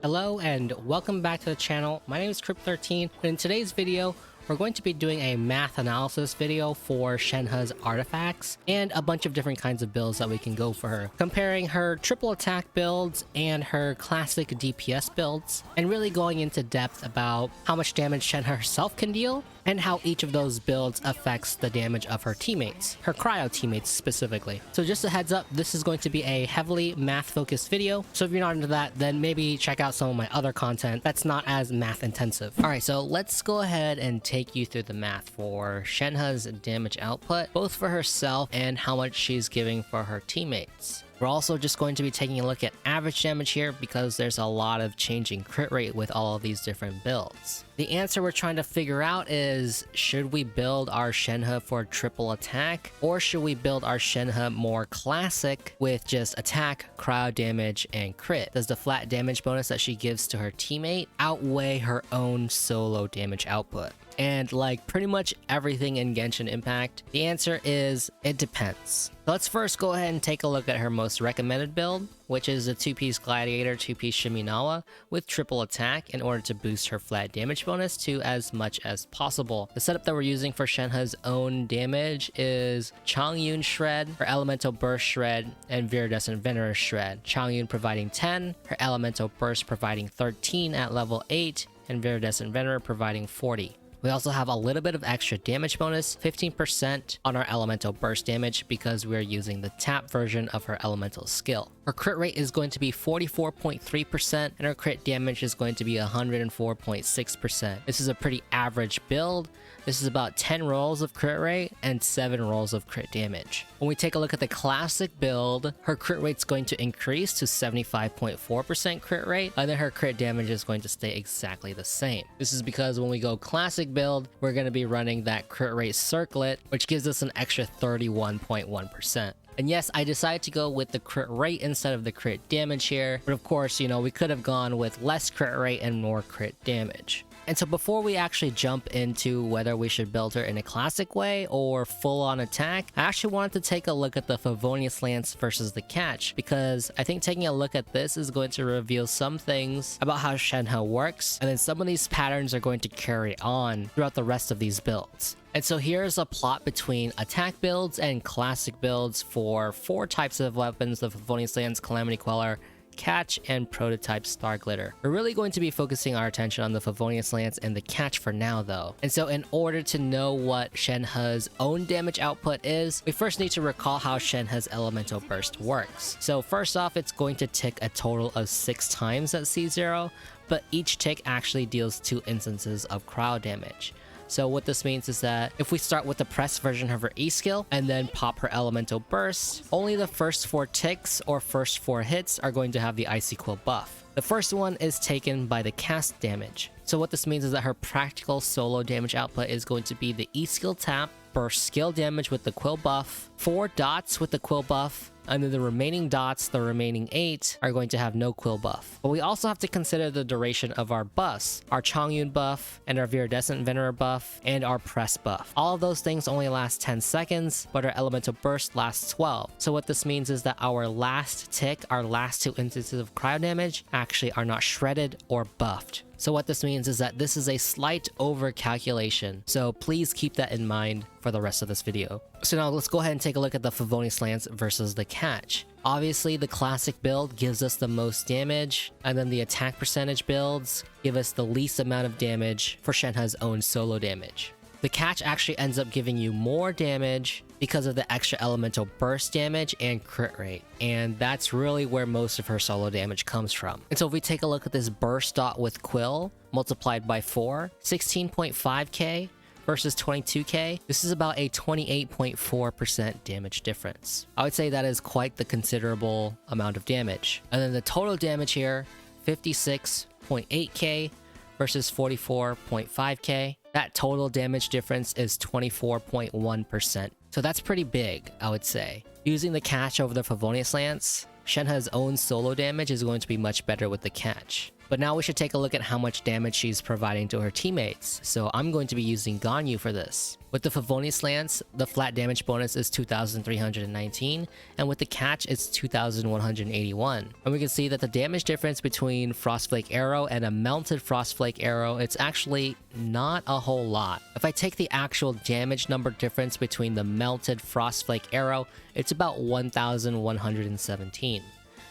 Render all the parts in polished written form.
Hello and welcome back to the channel. My name is Crypt13, and in today's video we're going to be doing a math analysis video for Shenhe's artifacts and a bunch of different kinds of builds that we can go for her, comparing her triple attack builds and her classic DPS builds, and really going into depth about how much damage Shenhe herself can deal and how each of those builds affects the damage of her teammates, her cryo teammates specifically. So just a heads up, this is going to be a heavily math focused video, so if you're not into that, then maybe check out some of my other content that's not as math intensive. Alright, so let's go ahead and take you through the math for Shenhe's damage output, both for herself and how much she's giving for her teammates. We're also just going to be taking a look at average damage here because there's a lot of changing crit rate with all of these different builds. The answer we're trying to figure out is, should we build our Shenhe for triple attack, or should we build our Shenhe more classic with just attack, cryo damage, and crit? Does the flat damage bonus that she gives to her teammate outweigh her own solo damage output? And like pretty much everything in Genshin Impact, the answer is it depends. So let's first go ahead and take a look at her most recommended build, which is a 2-piece Gladiator, 2-piece Shiminawa with triple attack in order to boost her flat damage bonus to as much as possible. The setup that we're using for Shenhe's own damage is Chongyun Shred, her Elemental Burst Shred, and Viridescent Venerer Shred. Chongyun providing 10, her Elemental Burst providing 13 at level 8, and Viridescent Venerer providing 40. We also have a little bit of extra damage bonus, 15% on our elemental burst damage because we're using the tap version of her elemental skill. Her crit rate is going to be 44.3% and her crit damage is going to be 104.6%. This is a pretty average build. This is about 10 rolls of crit rate and 7 rolls of crit damage. When we take a look at the classic build, her crit rate is going to increase to 75.4% crit rate, and then her crit damage is going to stay exactly the same. This is because when we go classic build, we're going to be running that crit rate circlet, which gives us an extra 31.1%. And yes, I decided to go with the crit rate instead of the crit damage here, but of course, we could have gone with less crit rate and more crit damage. And so before we actually jump into whether we should build her in a classic way or full-on attack, I actually wanted to take a look at the Favonius Lance versus the Catch, because I think taking a look at this is going to reveal some things about how Shenhe works, and then some of these patterns are going to carry on throughout the rest of these builds. And so here's a plot between attack builds and classic builds for 4 types of weapons: the Favonius Lance, Calamity Queller, Catch, and Prototype Star Glitter. We're really going to be focusing our attention on the Favonius Lance and the Catch for now though. And so in order to know what Shenhe's own damage output is, we first need to recall how Shenhe's Elemental Burst works. So first off, it's going to tick a total of 6 times at C0, but each tick actually deals 2 instances of cryo damage. So what this means is that if we start with the press version of her E skill and then pop her elemental burst, only the first 4 ticks or first 4 hits are going to have the Icy Quill buff. The first one is taken by the cast damage. So what this means is that her practical solo damage output is going to be the E skill tap, burst skill damage with the Quill buff, 4 dots with the Quill buff, and then the remaining dots, the remaining 8, are going to have no Quill buff. But we also have to consider the duration of our buffs, our Chongyun buff, and our Viridescent Venerer buff, and our press buff. All of those things only last 10 seconds, but our elemental burst lasts 12. So what this means is that our last tick, our last 2 instances of cryo damage, actually are not shredded or buffed. So what this means is that this is a slight over calculation, so please keep that in mind for the rest of this video. So now let's go ahead and take a look at the Favonius Lance versus the Catch. Obviously, the classic build gives us the most damage, and then the attack percentage builds give us the least amount of damage for Shenhe's own solo damage. The Catch actually ends up giving you more damage because of the extra elemental burst damage and crit rate, and that's really where most of her solo damage comes from. And so if we take a look at this burst dot with Quill multiplied by 4, 16.5k versus 22k, this is about a 28.4% damage difference. I would say that is quite the considerable amount of damage. And then the total damage here, 56.8k versus 44.5k. That total damage difference is 24.1%. So that's pretty big, I would say. Using the Catch over the Favonius Lance, Shenhe's own solo damage is going to be much better with the Catch. But now we should take a look at how much damage she's providing to her teammates. So I'm going to be using Ganyu for this. With the Favonius Lance, the flat damage bonus is 2,319, and with the catch, it's 2,181. And we can see that the damage difference between Frostflake Arrow and a melted Frostflake Arrow, it's actually not a whole lot. If I take the actual damage number difference between the melted Frostflake Arrow, it's about 1,117.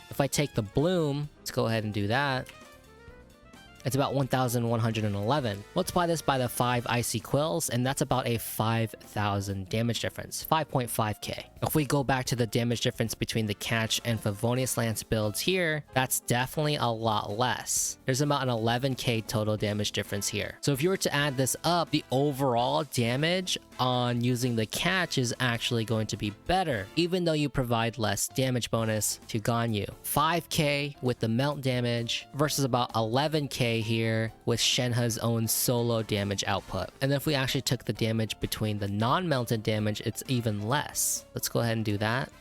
If I take the Bloom, let's go ahead and do that. It's about 1,111. Multiply this by the 5 Icy Quills, and that's about a 5,000 damage difference, 5.5k. If we go back to the damage difference between the Catch and Favonius Lance builds here, that's definitely a lot less. There's about an 11k total damage difference here. So if you were to add this up, the overall damage on using the Catch is actually going to be better, even though you provide less damage bonus to Ganyu. 5k with the melt damage versus about 11k here with Shenhe's own solo damage output. And then if we actually took the damage between the non-melted damage, it's even less. Let's go ahead and do that.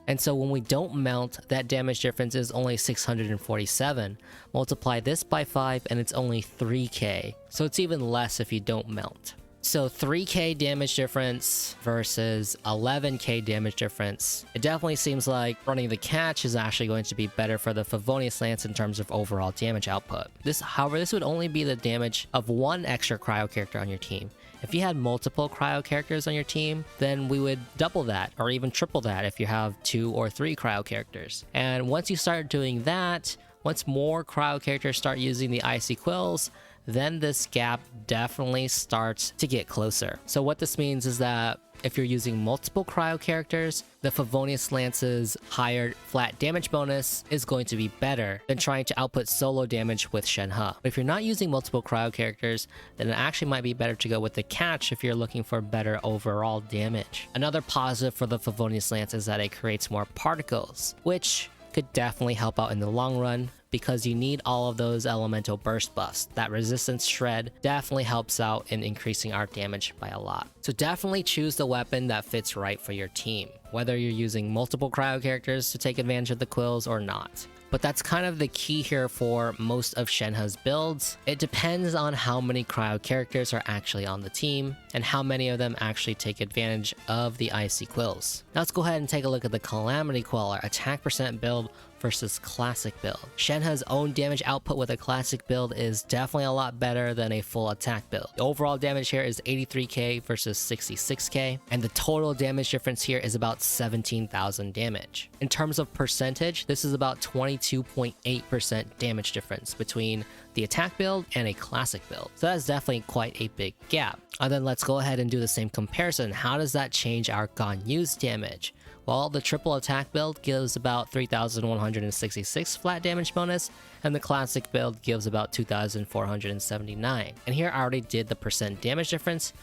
And so when we don't melt, that damage difference is only 647. Multiply this by 5 and it's only 3k. So it's even less if you don't melt. So 3k damage difference versus 11k damage difference. It definitely seems like running the Catch is actually going to be better for the Favonius Lance in terms of overall damage output. However, this would only be the damage of one extra cryo character on your team. If you had multiple cryo characters on your team, then we would double that or even triple that if you have 2 or 3 cryo characters. And once you start doing that, once more cryo characters start using the Icy Quills, then this gap definitely starts to get closer. So what this means is that if you're using multiple cryo characters, the Favonius Lance's higher flat damage bonus is going to be better than trying to output solo damage with Shenhe. But if you're not using multiple cryo characters, then it actually might be better to go with the Catch if you're looking for better overall damage. Another positive for the Favonius Lance is that it creates more particles, which could definitely help out in the long run, because you need all of those elemental burst buffs. That resistance shred definitely helps out in increasing our damage by a lot. So definitely choose the weapon that fits right for your team, whether you're using multiple cryo characters to take advantage of the quills or not. But that's kind of the key here for most of Shenhe's builds. It depends on how many cryo characters are actually on the team and how many of them actually take advantage of the Icy Quills. Now let's go ahead and take a look at the Calamity Queller attack percent build versus classic build. Shenhe's own damage output with a classic build is definitely a lot better than a full attack build. The overall damage here is 83k versus 66k, and the total damage difference here is about 17,000 damage. In terms of percentage, this is about 22.8% damage difference between the attack build and a classic build. So that's definitely quite a big gap. And then let's go ahead and do the same comparison. How does that change our Ganyu's damage? Well, the triple attack build gives about 3,166 flat damage bonus, and the classic build gives about 2,479. And here I already did the percent damage difference,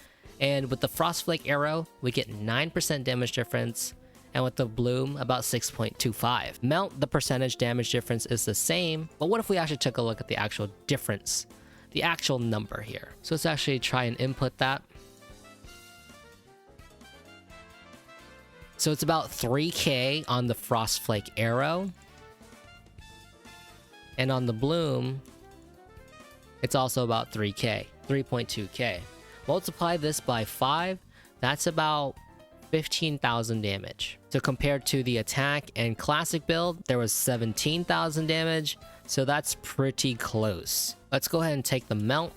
and with the Frostflake Arrow, we get 9% damage difference, and with the Bloom, about 6.25. Melt, the percentage damage difference is the same, but what if we actually took a look at the actual difference, the actual number here? So let's actually try and input that. So it's about 3k on the Frostflake Arrow. And on the Bloom, it's also about 3k, 3.2k. Multiply this by 5, that's about 15,000 damage. So compared to the attack and classic build, there was 17,000 damage. So that's pretty close. Let's go ahead and take the melt.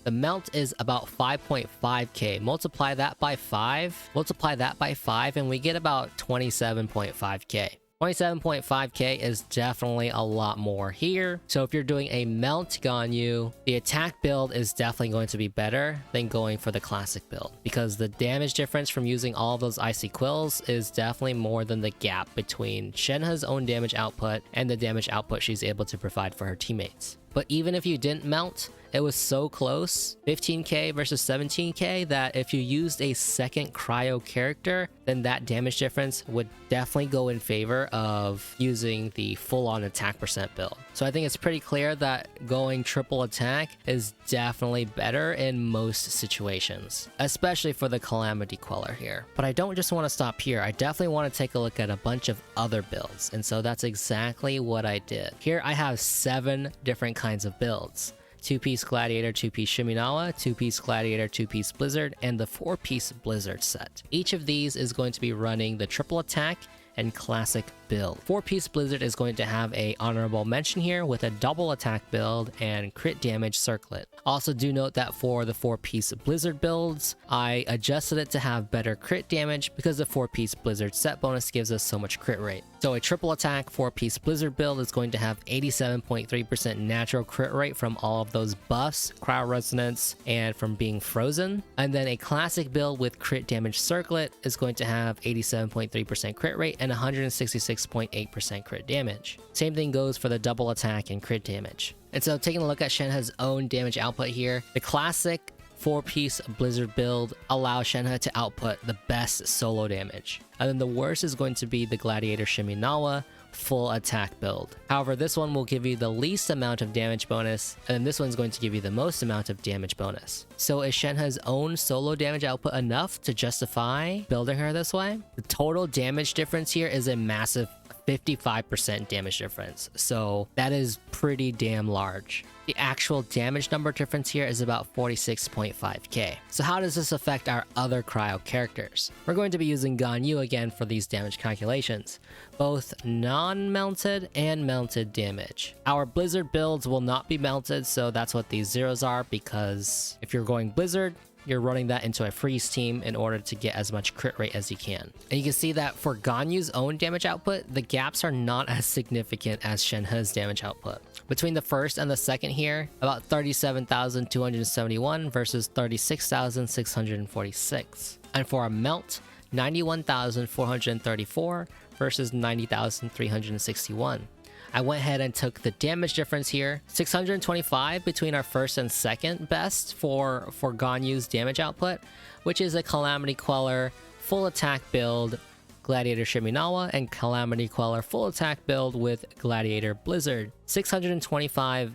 The melt is about 5.5k. Multiply that by 5. Multiply that by 5 and we get about 27.5k. 27.5k is definitely a lot more here. So if you're doing a melt Ganyu, the attack build is definitely going to be better than going for the classic build, because the damage difference from using all of those Icy Quills is definitely more than the gap between Shenhe's own damage output and the damage output she's able to provide for her teammates. But even if you didn't melt, it was so close, 15k versus 17k, that if you used a second cryo character, then that damage difference would definitely go in favor of using the full-on attack percent build. So I think it's pretty clear that going triple attack is definitely better in most situations, especially for the Calamity Queller here. But I don't just want to stop here. I definitely want to take a look at a bunch of other builds, and so that's exactly what I did. Here I have 7 different kinds of builds. 2-piece Gladiator, 2-piece Shiminawa, 2-piece Gladiator, 2-piece Blizzard, and the 4-piece Blizzard set. Each of these is going to be running the triple attack and classic build. 4-piece Blizzard is going to have a honorable mention here with a double attack build and crit damage circlet. Also do note that for the 4-piece Blizzard builds, I adjusted it to have better crit damage because the 4-piece Blizzard set bonus gives us so much crit rate. So a triple attack 4-piece Blizzard build is going to have 87.3% natural crit rate from all of those buffs, cryo resonance, and from being frozen. And then a classic build with crit damage circlet is going to have 87.3% crit rate and 166.8% crit damage. Same thing goes for the double attack and crit damage. And so taking a look at Shenhe's own damage output here, the classic 4-piece Blizzard build allows Shenhe to output the best solo damage. And then the worst is going to be the Gladiator Shiminawa full attack build. However, this one will give you the least amount of damage bonus, and then this one's going to give you the most amount of damage bonus. So is Shenhe's own solo damage output enough to justify building her this way? The total damage difference here is a massive 55% damage difference, so that is pretty damn large. The actual damage number difference here is about 46.5k. So how does this affect our other cryo characters? We're going to be using Ganyu again for these damage calculations, both non-melted and melted damage. Our Blizzard builds will not be melted, so that's what these zeros are, because if you're going Blizzard, you're running that into a freeze team in order to get as much crit rate as you can. And you can see that for Ganyu's own damage output, the gaps are not as significant as Shenhe's damage output. Between the first and the second here, about 37,271 versus 36,646. And for a melt, 91,434 versus 90,361. I went ahead and took the damage difference here, 625 between our first and second best for Ganyu's damage output, which is a Calamity Queller full attack build, Gladiator Shiminawa, and Calamity Queller full attack build with Gladiator Blizzard. 625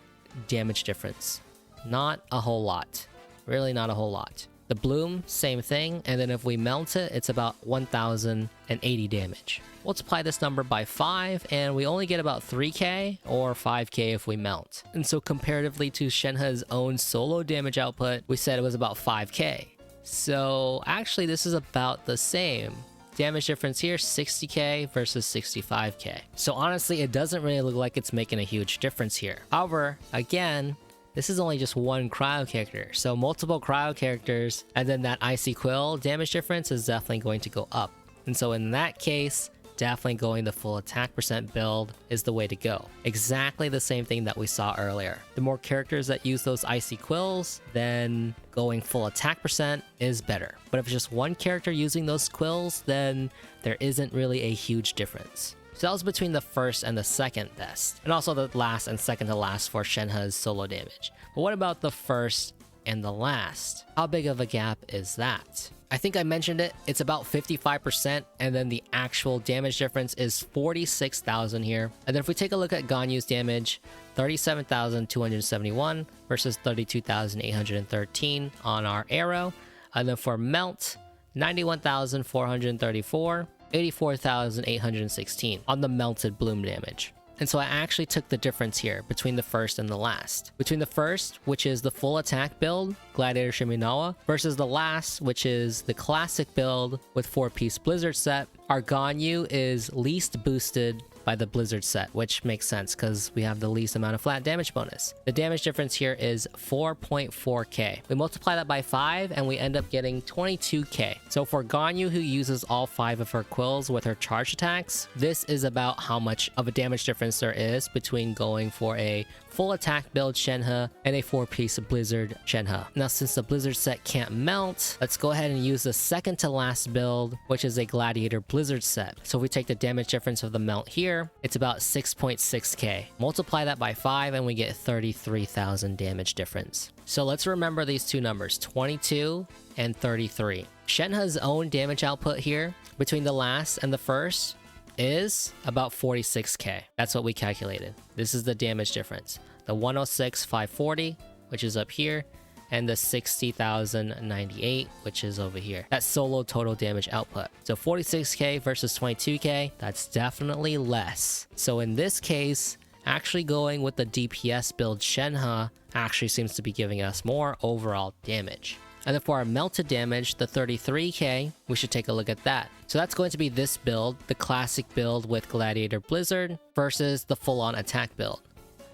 damage difference. Not a whole lot. Really not a whole lot. The Bloom, same thing, and then if we melt it, it's about 1,080 damage. Multiply this number by 5, and we only get about 3k or 5k if we melt. And so comparatively to Shenhe's own solo damage output, we said it was about 5k. So actually this is about the same. Damage difference here, 60k versus 65k. So honestly, it doesn't really look like it's making a huge difference here. However, again, this is only just one cryo character, so multiple cryo characters, and then that Icy Quill damage difference is definitely going to go up. And so in that case, definitely going the full attack percent build is the way to go. Exactly the same thing that we saw earlier. The more characters that use those Icy Quills, then going full attack percent is better. But if it's just one character using those quills, then there isn't really a huge difference. So that was between the first and the second best, and also the last and second to last for Shenhe's solo damage. But what about the first and the last? How big of a gap is that? I think I mentioned it, it's about 55%, and then the actual damage difference is 46,000 here. And then if we take a look at Ganyu's damage, 37,271 versus 32,813 on our arrow. And then for melt, 91,434. 84,816 on the melted bloom damage. And so I actually took the difference here between the first and the last. Between the first, which is the full attack build, Gladiator Shiminawa, versus the last, which is the classic build with 4-piece Blizzard set, our Ganyu is least boosted by the Blizzard set, which makes sense because we have the least amount of flat damage bonus. The damage difference here is 4.4k. We multiply that by 5 and we end up getting 22k. So for Ganyu, who uses all 5 of her quills with her charge attacks, this is about how much of a damage difference there is between going for a full attack build Shenhe, and a 4-piece Blizzard Shenhe. Now since the Blizzard set can't melt, let's go ahead and use the second to last build, which is a Gladiator Blizzard set. So if we take the damage difference of the melt here, it's about 6.6k. Multiply that by 5 and we get 33,000 damage difference. So let's remember these two numbers, 22 and 33. Shenhe's own damage output here between the last and the first is about 46k. That's what we calculated. This is the damage difference. The 106,540, which is up here, and the 60,098, which is over here. That's solo total damage output. So 46k versus 22k, that's definitely less. So in this case, actually going with the DPS build Shenhe actually seems to be giving us more overall damage. And then for our melted damage, the 33k, we should take a look at that. So that's going to be this build, the classic build with Gladiator Blizzard versus the full-on attack build.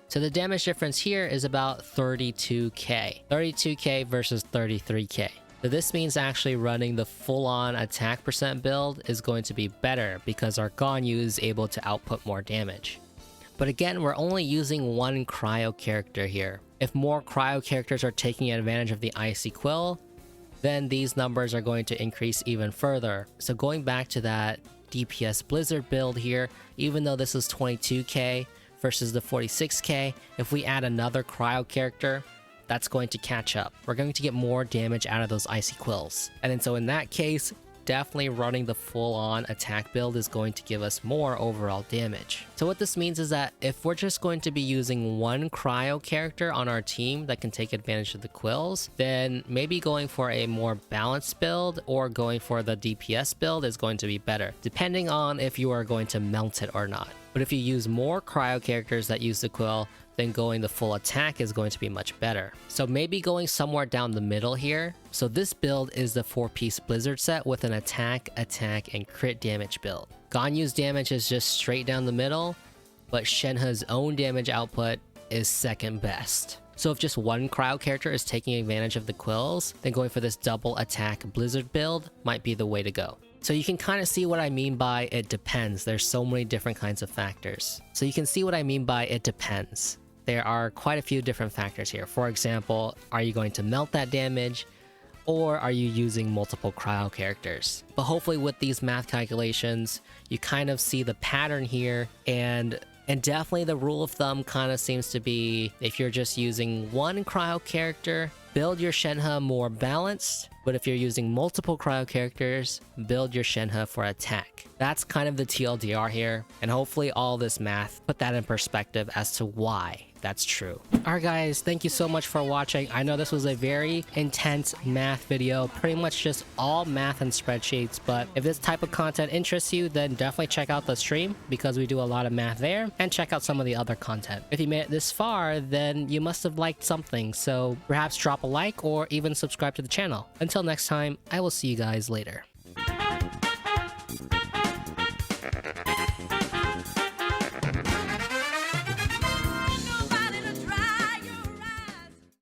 So the damage difference here is about 32k. 32k versus 33k. So this means actually running the full-on attack percent build is going to be better because our Ganyu is able to output more damage. But again, we're only using one Cryo character here. If more Cryo characters are taking advantage of the Icy Quill, then these numbers are going to increase even further. So going back to that DPS Blizzard build here, even though this is 22k versus the 46k, if we add another Cryo character, that's going to catch up. We're going to get more damage out of those Icy Quills. And then so in that case, definitely running the full-on attack build is going to give us more overall damage. So what this means is that if we're just going to be using one Cryo character on our team that can take advantage of the quills, then maybe going for a more balanced build or going for the DPS build is going to be better, depending on if you are going to melt it or not. But if you use more Cryo characters that use the quill, then going the full attack is going to be much better. So maybe going somewhere down the middle here. So this build is the 4-piece Blizzard set with an attack, and crit damage build. Ganyu's damage is just straight down the middle, but Shenhe's own damage output is second best. So if just one Cryo character is taking advantage of the quills, then going for this double attack Blizzard build might be the way to go. So you can kind of see what I mean by it depends. There's so many different kinds of factors. So you can see what I mean by it depends. There are quite a few different factors here. For example, are you going to melt that damage? Or are you using multiple Cryo characters? But hopefully with these math calculations, you kind of see the pattern here, and definitely the rule of thumb kind of seems to be if you're just using one Cryo character, build your Shenhe more balanced. But if you're using multiple Cryo characters, build your Shenhe for attack. That's kind of the TLDR here, and hopefully all this math put that in perspective as to why that's true. Alright guys, thank you so much for watching. I know this was a very intense math video, pretty much just all math and spreadsheets, but if this type of content interests you, then definitely check out the stream because we do a lot of math there, and check out some of the other content. If you made it this far, then you must have liked something, so perhaps drop a like or even subscribe to the channel. Until next time, I will see you guys later.